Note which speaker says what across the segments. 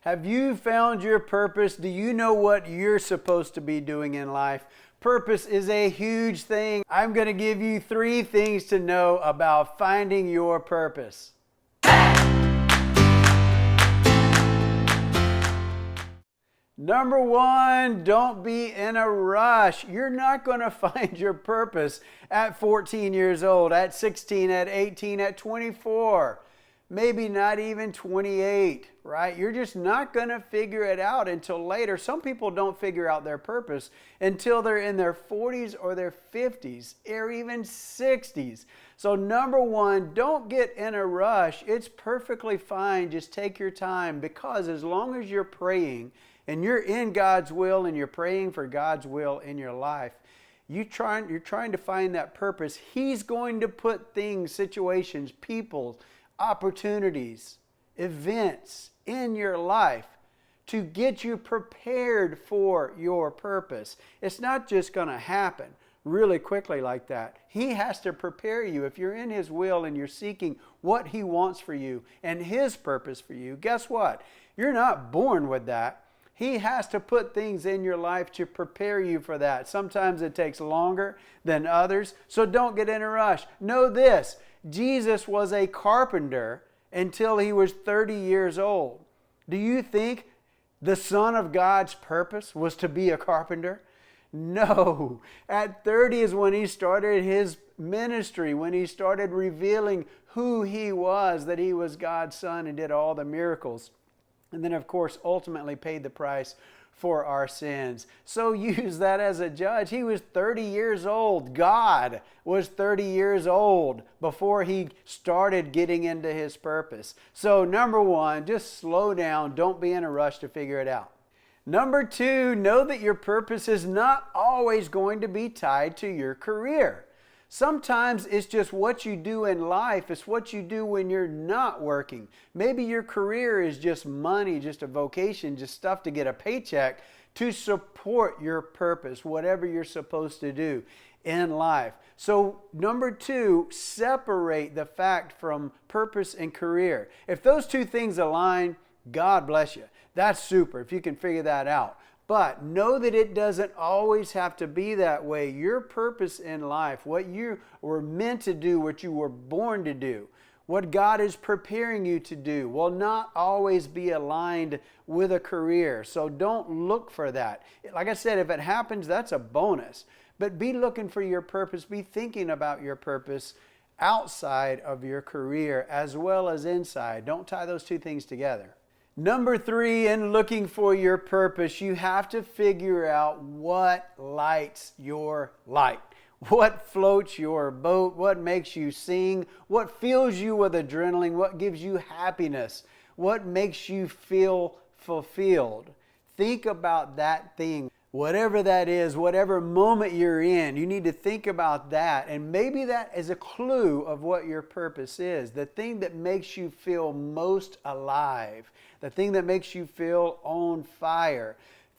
Speaker 1: Have you found your purpose? Do you know what you're supposed to be doing in life? Purpose is a huge thing. I'm going to give you 3 things to know about finding your purpose. Number 1, don't be in a rush. You're not going to find your purpose at 14 years old, at 16, at 18, at 24. Maybe not even 28, right? You're just not going to figure it out until later. Some people don't figure out their purpose until they're in their 40s or their 50s or even 60s. So number 1, don't get in a rush. It's perfectly fine. Just take your time, because as long as you're praying and you're in God's will and you're praying for God's will in your life, you're trying to find that purpose. He's going to put things, situations, people, opportunities, events in your life to get you prepared for your purpose. It's not just going to happen really quickly like that. He has to prepare you. If you're in His will and you're seeking what He wants for you and His purpose for you, guess what? You're not born with that. He has to put things in your life to prepare you for that. Sometimes it takes longer than others, so don't get in a rush. Know this: Jesus was a carpenter until He was 30 years old. Do you think the Son of God's purpose was to be a carpenter? No. At 30 is when He started His ministry, when He started revealing who He was, that He was God's Son, and did all the miracles. And then, of course, ultimately paid the price for our sins. So use that as a judge. He was 30 years old. God was 30 years old before He started getting into His purpose. So number 1, just slow down. Don't be in a rush to figure it out. Number 2, know that your purpose is not always going to be tied to your career. Sometimes it's just what you do in life. It's what you do when you're not working. Maybe your career is just money, just a vocation, just stuff to get a paycheck to support your purpose, whatever you're supposed to do in life. So number 2, separate the fact from purpose and career. If those 2 things align, God bless you. That's super if you can figure that out. But know that it doesn't always have to be that way. Your purpose in life, what you were meant to do, what you were born to do, what God is preparing you to do, will not always be aligned with a career. So don't look for that. Like I said, if it happens, that's a bonus. But be looking for your purpose. Be thinking about your purpose outside of your career as well as inside. Don't tie those 2 things together. Number 3, in looking for your purpose, you have to figure out what lights your light. What floats your boat? What makes you sing? What fills you with adrenaline? What gives you happiness? What makes you feel fulfilled? Think about that thing. Whatever that is, whatever moment you're in, you need to think about that. And maybe that is a clue of what your purpose is. The thing that makes you feel most alive. The thing that makes you feel on fire.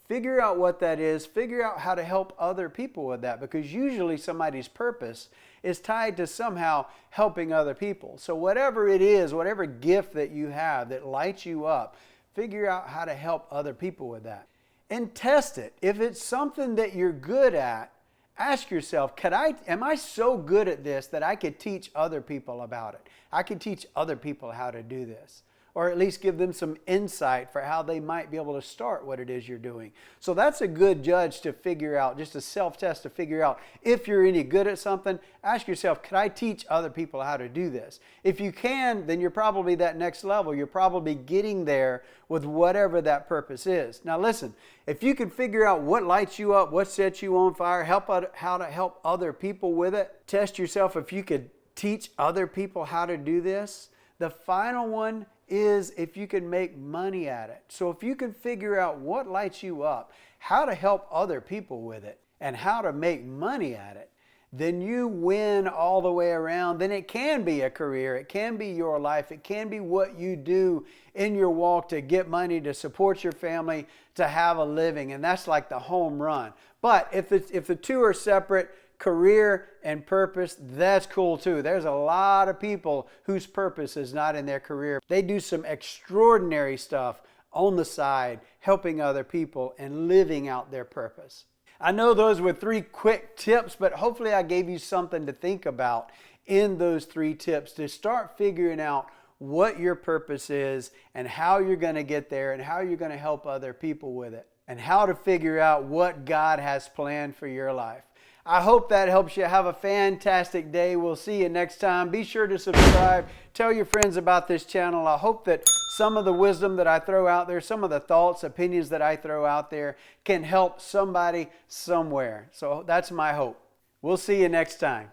Speaker 1: Figure out what that is. Figure out how to help other people with that. Because usually somebody's purpose is tied to somehow helping other people. So whatever it is, whatever gift that you have that lights you up, figure out how to help other people with that. And test it. If it's something that you're good at, ask yourself, am I so good at this that I could teach other people about it? I could teach other people how to do this. Or at least give them some insight for how they might be able to start what it is you're doing. So that's a good judge to figure out, just a self-test to figure out if you're any good at something. Ask yourself, can I teach other people how to do this? If you can, then you're probably that next level. You're probably getting there with whatever that purpose is. Now listen, if you can figure out what lights you up, what sets you on fire, how to help other people with it, test yourself if you could teach other people how to do this. The final one is if you can make money at it. So if you can figure out what lights you up, how to help other people with it, and how to make money at it, then you win all the way around. Then it can be a career. It can be your life. It can be what you do in your walk to get money, to support your family, to have a living. And that's like the home run. But if the 2 are separate, career and purpose, that's cool too. There's a lot of people whose purpose is not in their career. They do some extraordinary stuff on the side, helping other people and living out their purpose. I know those were 3 quick tips, but hopefully I gave you something to think about in those 3 tips to start figuring out what your purpose is and how you're going to get there and how you're going to help other people with it and how to figure out what God has planned for your life. I hope that helps you. Have a fantastic day. We'll see you next time. Be sure to subscribe. Tell your friends about this channel. I hope that some of the wisdom that I throw out there, some of the thoughts, opinions that I throw out there can help somebody somewhere. So that's my hope. We'll see you next time.